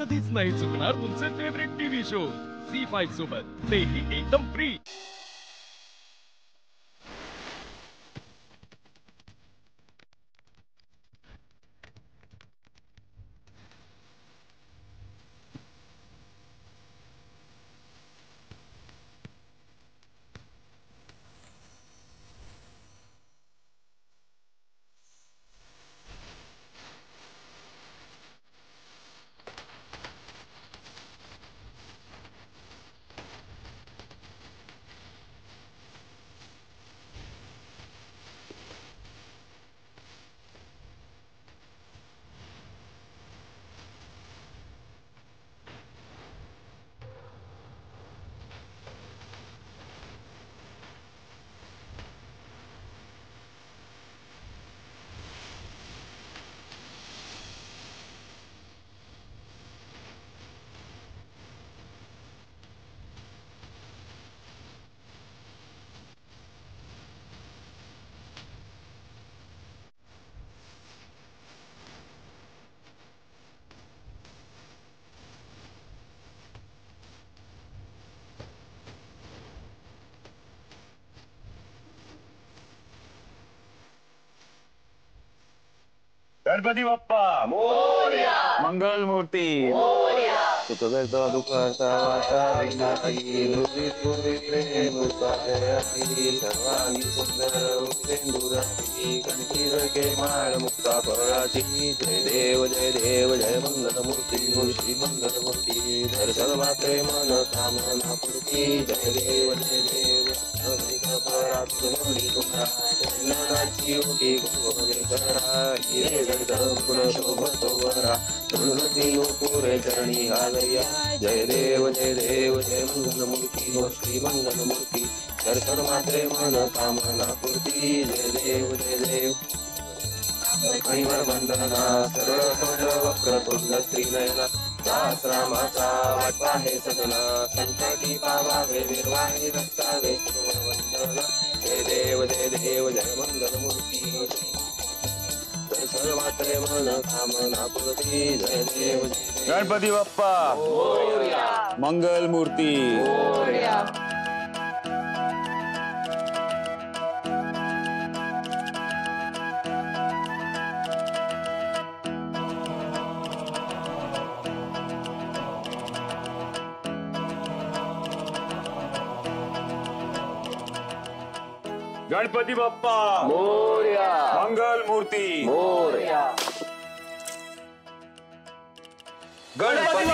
कधीच नाही चुकणार तुमचे फेवरेट टीव्ही शो C5 सोबत, तेही एकदम फ्री। गणपती बाप्पा मोरया, मंगल मूर्ती मोरया, सुखकर्ता दुःखहर्ता वार्ता विघ्नहरी दुर्विपुरी प्रेम रूपायती सर्वांगी सुंदर रूपेंदुराती कंठीरके माळ मुक्ता पराची जय देव जय मंगल मूर्ती श्री मंगल मूर्ती दर्शन मात्रे मन कामना पूर्ती जय देव परात्मनी तुम्हा चंदनाची योगी गोगेश्वरा ये गुण शोभतोवरा तुलसी पुरे चरणी आलया जय देव जय मंगल मूर्ती हो श्री मंगल मूर्ती दर्शन मात्रे मन कामना पूर्ती जय देव परिवार वंदना सरळ सोड वक्र तुंड त्रिनयना सहस्रामाचा वाटपा हे सदना संकटी पावावे निर्वाहे रक्तावे वंदना जय देव जय मंगल मूर्ती दर्शन मात्रे मन कामना पूर्ती जय देव गणपती बाप्पा मोरया, मंगल मूर्ती मोरया। गणपती बाप्पा मोरया, मंगल मूर्ती मोरया। गणपती बाप्पा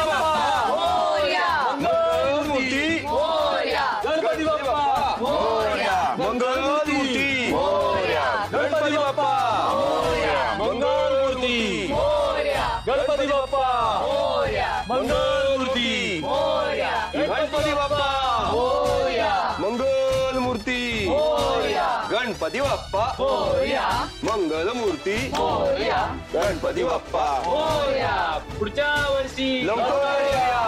मोरया, मंगल मूर्ती मोरया। गणपती बाप्पा मोरया, मंगल मूर्ती मोरया। गणपती बाप्पा मोरया, मंगल मूर्ती मोरया। गणपती बाप्पा मोरया, मंगल मूर्ती मोरया। गणपती बाप्पा मोरया, मंगल मूर्ती मोरया। गणपती बाप्पा मोरया, मंगल मूर्ती मोरया। गणपती बाप्पा मोरया, पुढच्या वर्षी लवकर या।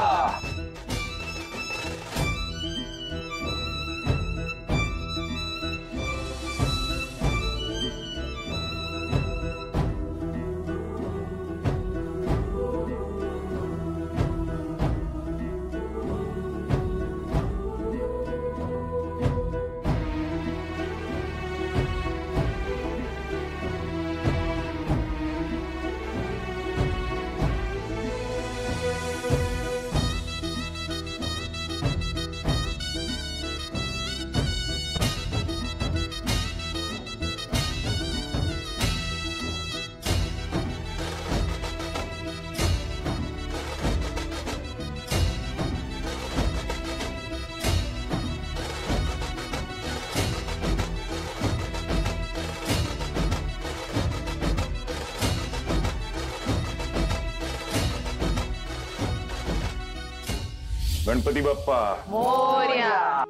गणपती बाप्पा मोरया।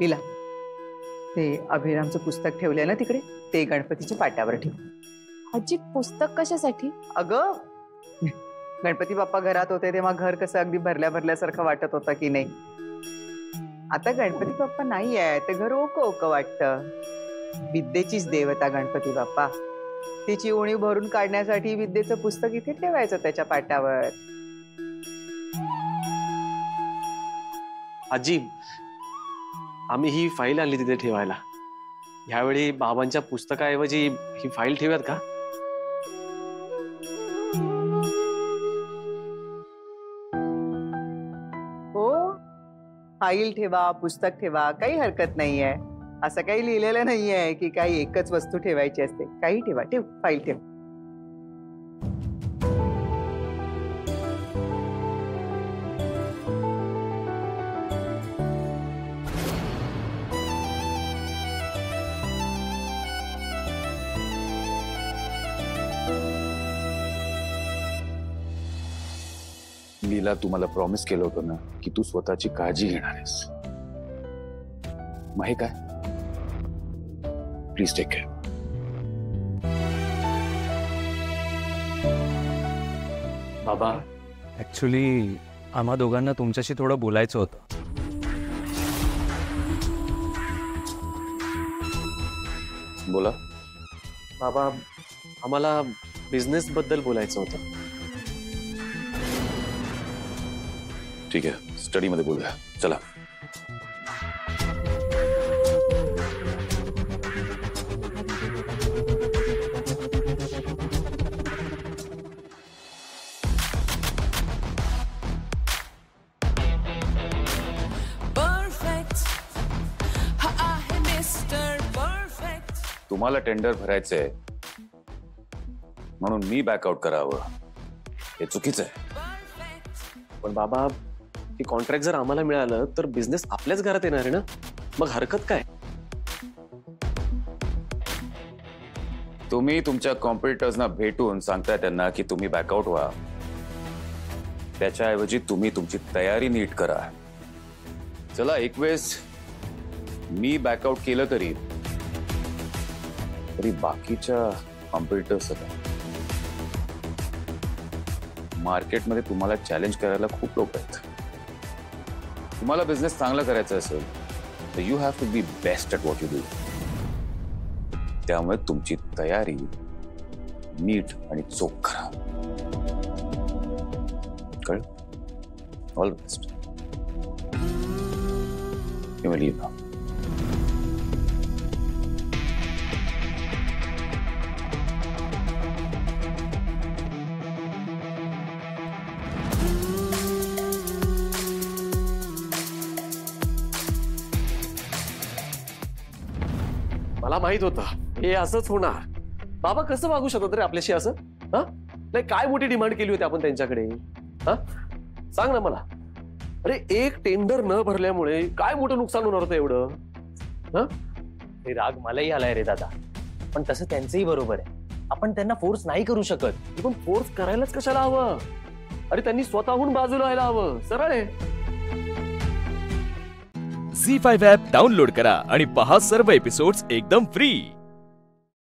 लीला, ते अभिरामचं पुस्तक ठेवलंय ना तिकडे, ते गणपतीच्या पाट्यावर ठेव। आजी, पुस्तक कशासाठी? अगं, गणपती बाप्पा घरात होते तेव्हा घर कसं अगदी भरल्यासारखं वाटत होतं की नाही? आता गणपती बाप्पा नाही आहे, ते घर ओक ओक वाटतं। विद्येचीच देवता गणपती बाप्पा, तिची उणीव भरून काढण्यासाठी विद्येचं पुस्तक इथे ठेवायचं त्याच्या पाट्यावर। आजी, आम्ही ही फाईल आणली तिथे ठेवायला. ह्यावेळी बाबांच्या पुस्तकाऐवजी ही फाईल ठेवूयात का? हो, फाईल ठेवा, पुस्तक ठेवा, काही हरकत नाहीये. असं काही लिहिलेलं नाहीये की काही एकच वस्तू ठेवायची असते. काही ठेवा, ठेव, फाईल ठेव. लीला, तुम्हाला प्रॉमिस केलं होतं ना की तू स्वतःची काळजी घेणार आहेस. मग हे काय? Please take care. बाबा, ऍक्च्युली आम्हा दोघांना तुमच्याशी थोडं बोलायचं होतं. बोला. बाबा, आम्हाला बिझनेस बद्दल बोलायचं होतं. ठीक आहे, स्टडी मध्ये बोलूया. चला. तुम्हाला टेंडर भरायचंय म्हणून मी बॅकआउट करावं हे चुकीचं आहे. पण बाबा, ही कॉन्ट्रॅक्ट जर आम्हाला मिळालं तर बिझनेस आपल्याच घरात येणार आहे ना, मग हरकत काय? तुम्ही तुमच्या कॉम्पिटिटर्सना भेटून सांगताय त्यांना की तुम्ही बॅकआउट व्हा. त्याच्याऐवजी तुम्ही तुमची तयारी नीट करा. चला, एक वेळेस मी बॅकआउट केलं तरी बाकीच्या कॉम्पिटिटर्स मार्केटमध्ये तुम्हाला चॅलेंज करायला खूप लोक आहेत. तुम्हाला बिझनेस चांगला करायचा असेल तर you have to be best at what you do. त्यामुळे तुमची तयारी नीट आणि चोख करा. कळलं? All best. You may leave now. मला माहित होतं हे असंच होणार. बाबा कसं वागू शकत रे आपल्याशी असं? हा, नाही काय मोठी डिमांड केली होती आपण त्यांच्याकडे? हा, सांग ना मला. अरे, एक टेंडर न भरल्यामुळे काय मोठं नुकसान होणार होतं एवढं? हा, हे राग मलाही आलाय रे दादा, पण तसं त्यांचंही बरोबर आहे. आपण त्यांना फोर्स नाही करू शकत. पण फोर्स करायलाच कशाला हवं? अरे, त्यांनी स्वतःहून बाजूला व्हायला हवं. सरळ आहे. झी5 ॲप डाउनलोड करा आणि पहा सर्व एपिसोड्स एकदम फ्री.